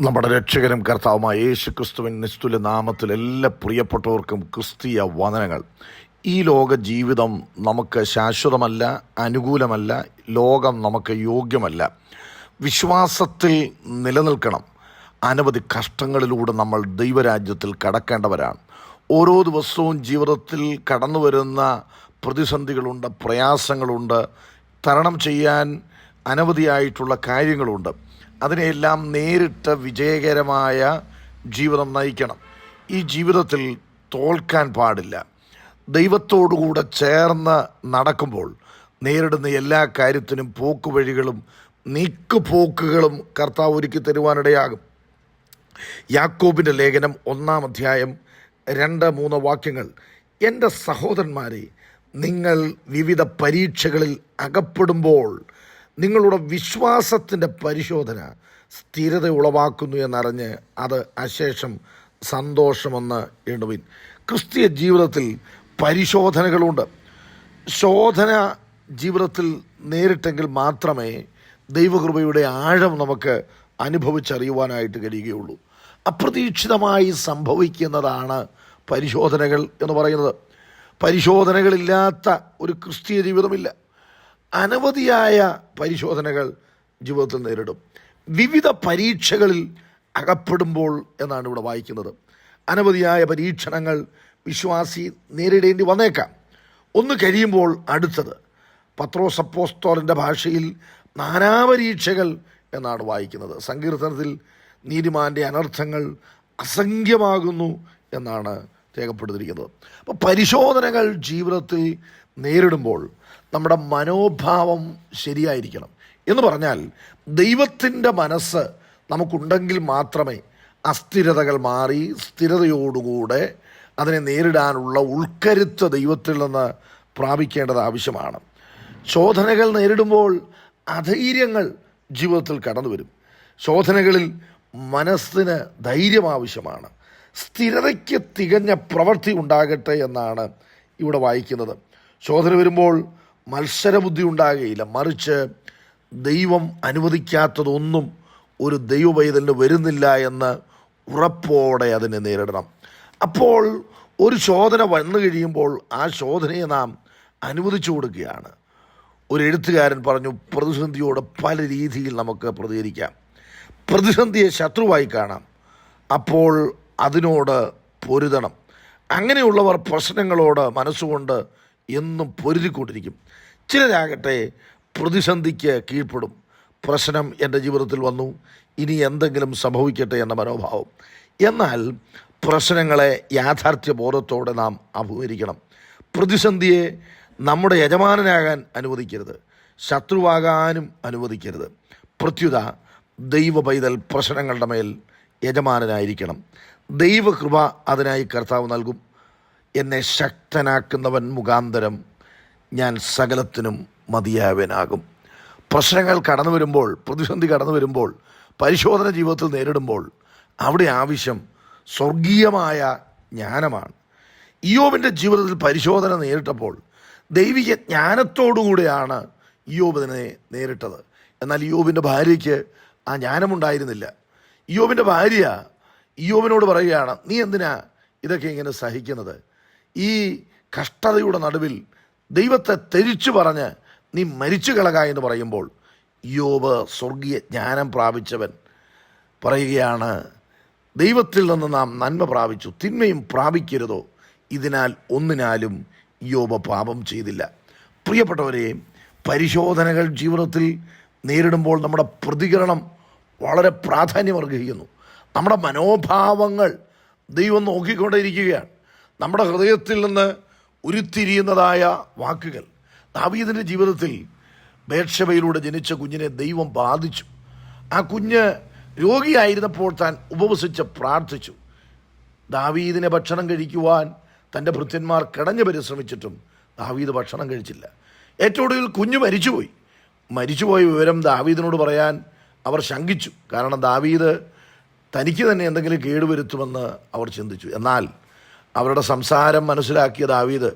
നമ്മുടെ രക്ഷകനും കർത്താവുമായ യേശു ക്രിസ്തുവിൻ നിസ്തുല്യ നാമത്തിൽ എല്ലാ പ്രിയപ്പെട്ടവർക്കും ക്രിസ്തീയ വന്ദനങ്ങൾ. ഈ ലോക ജീവിതം നമുക്ക് ശാശ്വതമല്ല, അനുകൂലമല്ല, ലോകം നമുക്ക് യോഗ്യമല്ല. വിശ്വാസത്തിൽ നിലനിൽക്കണം. അനവധി കഷ്ടങ്ങളിലൂടെ നമ്മൾ ദൈവരാജ്യത്തിൽ കടക്കേണ്ടവരാണ്. ഓരോ ദിവസവും ജീവിതത്തിൽ കടന്നു വരുന്ന പ്രതിസന്ധികളുണ്ട്, പ്രയാസങ്ങളുണ്ട്, തരണം ചെയ്യാൻ അനവധിയായിട്ടുള്ള കാര്യങ്ങളുണ്ട്. അതിനെല്ലാം നേരിട്ട് വിജയകരമായ ജീവിതം നയിക്കണം. ഈ ജീവിതത്തിൽ തോൽക്കാൻ പാടില്ല. ദൈവത്തോടുകൂടെ ചേർന്ന് നടക്കുമ്പോൾ നേരിടുന്ന എല്ലാ കാര്യത്തിനും പോക്കുവഴികളും നീക്കുപോക്കുകളും കർത്താവ് ഒരുക്കി തരുവാനിടയാകും. യാക്കോബിൻ്റെ ലേഖനം 1-ാം അധ്യായം 2-3 വാക്യങ്ങൾ. എൻ്റെ സഹോദരന്മാരെ, നിങ്ങൾ വിവിധ പരീക്ഷകളിൽ അകപ്പെടുമ്പോൾ നിങ്ങളുടെ വിശ്വാസത്തിൻ്റെ പരിശോധന സ്ഥിരത ഉളവാക്കുന്നു എന്നറിഞ്ഞ് അത് അശേഷം സന്തോഷമെന്ന് എണ്ണുവിൻ. ക്രിസ്തീയ ജീവിതത്തിൽ പരിശോധനകളുണ്ട്. ശോധന ജീവിതത്തിൽ നേരിട്ടെങ്കിൽ മാത്രമേ ദൈവകൃപയുടെ ആഴം നമുക്ക് അനുഭവിച്ചറിയുവാനായിട്ട് കഴിയുകയുള്ളൂ. അപ്രതീക്ഷിതമായി സംഭവിക്കുന്നതാണ് പരിശോധനകൾ എന്ന് പറയുന്നത്. പരിശോധനകളില്ലാത്ത ഒരു ക്രിസ്തീയ ജീവിതമില്ല. അനവധിയായ പരിശോധനകൾ ജീവിതത്തിൽ നേരിടും. വിവിധ പരീക്ഷകളിൽ അകപ്പെടുമ്പോൾ എന്നാണ് ഇവിടെ വായിക്കുന്നത്. അനവധിയായ പരീക്ഷണങ്ങൾ വിശ്വാസി നേരിടേണ്ടി വന്നേക്കാം. ഒന്ന് കഴിയുമ്പോൾ അടുത്തത്. പത്രോസ് അപ്പോസ്തലൻ്റെ ഭാഷയിൽ നാനാപരീക്ഷകൾ എന്നാണ് വായിക്കുന്നത്. സങ്കീർത്തനത്തിൽ നീതിമാൻ്റെ അനർത്ഥങ്ങൾ അസംഖ്യമാകുന്നു എന്നാണ് രേഖപ്പെടുത്തിയിരിക്കുന്നത്. അപ്പോൾ പരിശോധനകൾ ജീവിതത്തിൽ നേരിടുമ്പോൾ നമ്മുടെ മനോഭാവം ശരിയായിരിക്കണം. എന്ന് പറഞ്ഞാൽ ദൈവത്തിൻ്റെ മനസ്സ് നമുക്കുണ്ടെങ്കിൽ മാത്രമേ അസ്ഥിരതകൾ മാറി സ്ഥിരതയോടുകൂടെ അതിനെ നേരിടാനുള്ള ഉൾക്കരുത്ത് ദൈവത്തിൽ നിന്ന് പ്രാപിക്കേണ്ടത് ആവശ്യമാണ്. ശോധനകൾ നേരിടുമ്പോൾ അധൈര്യങ്ങൾ ജീവിതത്തിൽ കടന്നു വരും. ശോധനകളിൽ മനസ്സിന് ധൈര്യം ആവശ്യമാണ്. സ്ഥിരതയ്ക്ക് തികഞ്ഞ പ്രവൃത്തി ഉണ്ടാകട്ടെ എന്നാണ് ഇവിടെ വായിക്കുന്നത്. ശോധന വരുമ്പോൾ മത്സരബുദ്ധി ഉണ്ടാകുകയില്ല, മറിച്ച് ദൈവം അനുവദിക്കാത്തതൊന്നും ഒരു ദൈവപൈതലിന് വരുന്നില്ല എന്ന് ഉറപ്പോടെ അതിനെ നേരിടണം. അപ്പോൾ ഒരു ശോധന വന്നു കഴിയുമ്പോൾ ആ ശോധനയെ നാം അനുവദിച്ചു കൊടുക്കുകയാണ്. ഒരു എഴുത്തുകാരൻ പറഞ്ഞു, പ്രതിസന്ധിയോട് പല രീതിയിൽ നമുക്ക് പ്രതികരിക്കാം. പ്രതിസന്ധിയെ ശത്രുവായി കാണാം, അപ്പോൾ അതിനോട് പൊരുതണം. അങ്ങനെയുള്ളവർ പ്രശ്നങ്ങളോട് മനസ്സുകൊണ്ട് എന്നും പൊരുതിക്കൊണ്ടിരിക്കും. ചിലരാകട്ടെ പ്രതിസന്ധിക്ക് കീഴ്പ്പെടും. പ്രശ്നം എൻ്റെ ജീവിതത്തിൽ വന്നു, ഇനി എന്തെങ്കിലും സംഭവിക്കട്ടെ എന്ന മനോഭാവം. എന്നാൽ പ്രശ്നങ്ങളെ യാഥാർത്ഥ്യബോധത്തോടെ നാം അഭിമുഖീകരിക്കണം. പ്രതിസന്ധിയെ നമ്മുടെ യജമാനനാകാൻ അനുവദിക്കരുത്, ശത്രുവാകാനും അനുവദിക്കരുത്. പ്രത്യുത ദൈവ പൈതൽ പ്രശ്നങ്ങളുടെ മേൽ യജമാനനായിരിക്കണം. ദൈവകൃപ അതിനായി കർത്താവ് നൽകും. എന്നെ ശക്തനാക്കുന്നവൻ മുഖാന്തരം ഞാൻ സകലത്തിനും മതിയായവനാകും. പ്രശ്നങ്ങൾ കടന്നു വരുമ്പോൾ, പ്രതിസന്ധി കടന്നു വരുമ്പോൾ, പരിശോധന ജീവിതത്തിൽ നേരിടുമ്പോൾ അവിടെ ആവശ്യം സ്വർഗീയമായ ജ്ഞാനമാണ്. ഇയ്യോബിൻ്റെ ജീവിതത്തിൽ പരിശോധന നേരിട്ടപ്പോൾ ദൈവിക ജ്ഞാനത്തോടുകൂടെയാണ് ഇയ്യോബ് ഇതിനെ നേരിട്ടത്. എന്നാൽ ഇയ്യോബിൻ്റെ ഭാര്യയ്ക്ക് ആ ജ്ഞാനമുണ്ടായിരുന്നില്ല. ഇയ്യോബിൻ്റെ ഭാര്യ ഇയ്യോബിനോട് പറയുകയാണ്, നീ എന്തിനാ ഇതൊക്കെ ഇങ്ങനെ സഹിക്കുന്നത്? ഈ കഷ്ടതയുടെ നടുവിൽ ദൈവത്തെ തെരിച്ചു പറഞ്ഞ് നീ മരിച്ചു കളക എന്ന് പറയുമ്പോൾ ഇയ്യോബ് സ്വർഗീയ ജ്ഞാനം പ്രാപിച്ചവൻ പറയുകയാണ്, ദൈവത്തിൽ നിന്ന് നാം നന്മ പ്രാപിച്ചു, തിന്മയും പ്രാപിക്കരുതോ? ഇതിനാൽ ഒന്നിനാലും ഇയ്യോബ് പാപം ചെയ്തില്ല. പ്രിയപ്പെട്ടവരെ, പരിശോധനകൾ ജീവിതത്തിൽ നേരിടുമ്പോൾ നമ്മുടെ പ്രതികരണം വളരെ പ്രാധാന്യമർഹിക്കുന്നു. നമ്മുടെ മനോഭാവങ്ങൾ ദൈവം നോക്കിക്കൊണ്ടേയിരിക്കുകയാണ്. നമ്മുടെ ഹൃദയത്തിൽ നിന്ന് ഉരുത്തിരിയുന്നതായ വാക്കുകൾ. ദാവീദിൻ്റെ ജീവിതത്തിൽ ബേത്ശബയിലൂടെ ജനിച്ച കുഞ്ഞിനെ ദൈവം ബാധിച്ചു. ആ കുഞ്ഞ് രോഗിയായിരുന്നപ്പോൾ താൻ ഉപവസിച്ച് പ്രാർത്ഥിച്ചു. ദാവീദിനെ ഭക്ഷണം കഴിക്കുവാൻ തൻ്റെ ഭൃത്യന്മാർ കിടഞ്ഞു പരിശ്രമിച്ചിട്ടും ദാവീദ് ഭക്ഷണം കഴിച്ചില്ല. ഏറ്റവും ഒടുവിൽ കുഞ്ഞ് മരിച്ചുപോയ വിവരം ദാവീദിനോട് പറയാൻ അവർ ശങ്കിച്ചു. കാരണം ദാവീദ് തനിക്ക് തന്നെ എന്തെങ്കിലും കേടുവരുത്തുമെന്ന് അവർ ചിന്തിച്ചു. എന്നാൽ അവരുടെ സംസാരം മനസ്സിലാക്കിയ ദാവീദ്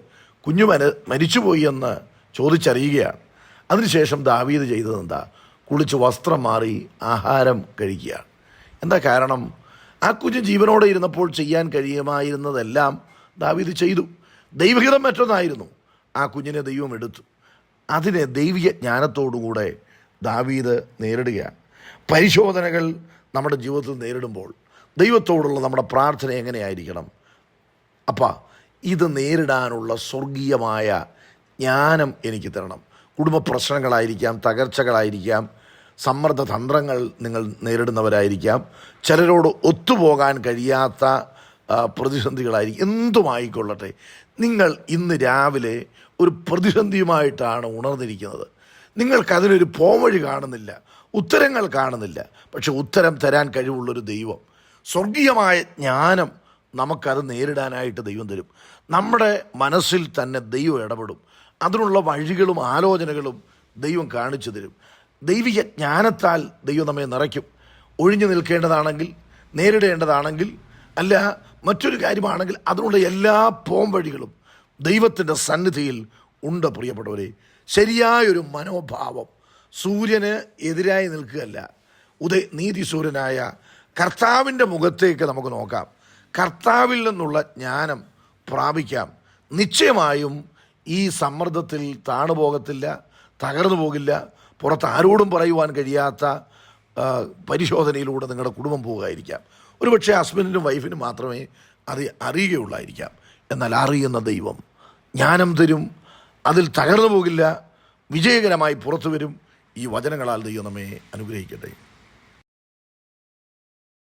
കുഞ്ഞു മരിച്ചുപോയി എന്ന് ചോദിച്ചറിയുകയാണ്. അതിനുശേഷം ദാവീദ് ചെയ്തത് എന്താ? കുളിച്ച് വസ്ത്രം മാറി ആഹാരം കഴിക്കുകയാണ്. എന്താ കാരണം? ആ കുഞ്ഞ് ജീവനോടെ ഇരുന്നപ്പോൾ ചെയ്യാൻ കഴിയുമായിരുന്നതെല്ലാം ദാവീദ് ചെയ്തു. ദൈവഹിതം മറ്റൊന്നായിരുന്നു, ആ കുഞ്ഞിനെ ദൈവം എടുത്തു. അതിനെ ദൈവിക ജ്ഞാനത്തോടുകൂടെ ദാവീദ് നേരിടുകയാണ്. പരിശോധനകൾ നമ്മുടെ ജീവിതത്തിൽ നേരിടുമ്പോൾ ദൈവത്തോടുള്ള നമ്മുടെ പ്രാർത്ഥന എങ്ങനെയായിരിക്കണം? ഇത് നേരിടാനുള്ള സ്വർഗീയമായ ജ്ഞാനം എനിക്ക് തരണം. കുടുംബ പ്രശ്നങ്ങളായിരിക്കാം, തകർച്ചകളായിരിക്കാം, സമ്മർദ്ദ തന്ത്രങ്ങൾ നിങ്ങൾ നേരിടുന്നവരായിരിക്കാം, ചിലരോട് ഒത്തുപോകാൻ കഴിയാത്ത പ്രതിസന്ധികളായിരിക്കും. എന്തുമായിക്കൊള്ളട്ടെ, നിങ്ങൾ ഇന്ന് രാവിലെ ഒരു പ്രതിസന്ധിയുമായിട്ടാണ് ഉണർന്നിരിക്കുന്നത്. നിങ്ങൾക്കതിനൊരു പോംവഴി കാണുന്നില്ല, ഉത്തരങ്ങൾ കാണുന്നില്ല. പക്ഷെ ഉത്തരം തരാൻ കഴിവുള്ളൊരു ദൈവം, സ്വർഗീയമായ ജ്ഞാനം നമുക്കത് നേരിടാനായിട്ട് ദൈവം തരും. നമ്മുടെ മനസ്സിൽ തന്നെ ദൈവം ഇടപെടും. അതിനുള്ള വഴികളും ആലോചനകളും ദൈവം കാണിച്ചു തരും. ദൈവിക ജ്ഞാനത്താൽ ദൈവം നമ്മെ നിറയ്ക്കും. ഒഴിഞ്ഞു നിൽക്കേണ്ടതാണെങ്കിൽ, നേരിടേണ്ടതാണെങ്കിൽ, അല്ല മറ്റൊരു കാര്യമാണെങ്കിൽ അതിനുള്ള എല്ലാ പോംവഴികളും ദൈവത്തിൻ്റെ സന്നിധിയിൽ ഉണ്ട്. പ്രിയപ്പെട്ടവരെ, ശരിയായൊരു മനോഭാവം, സൂര്യന് എതിരായി നിൽക്കുകയല്ല, നീതി സൂര്യനായ കർത്താവിൻ്റെ മുഖത്തേക്ക് നമുക്ക് നോക്കാം. കർത്താവിൽ നിന്നുള്ള ജ്ഞാനം പ്രാപിക്കാം. നിശ്ചയമായും ഈ സമ്മർദ്ദത്തിൽ താണു പോകത്തില്ല, തകർന്നു പോകില്ല. പുറത്ത് ആരോടും പറയുവാൻ കഴിയാത്ത പരിശോധനയിലൂടെ നിങ്ങളുടെ കുടുംബം പോകുമായിരിക്കാം. ഒരുപക്ഷെ ഹസ്ബൻഡിനും വൈഫിനും മാത്രമേ അത് അറിയുകയുള്ളായിരിക്കാം. എന്നാൽ അറിയുന്ന ദൈവം ജ്ഞാനം തരും. അതിൽ തകർന്നു പോകില്ല, വിജയകരമായി പുറത്തു വരും. ഈ വചനങ്ങളാൽ ദൈവം നമ്മെ അനുഗ്രഹിക്കട്ടെ.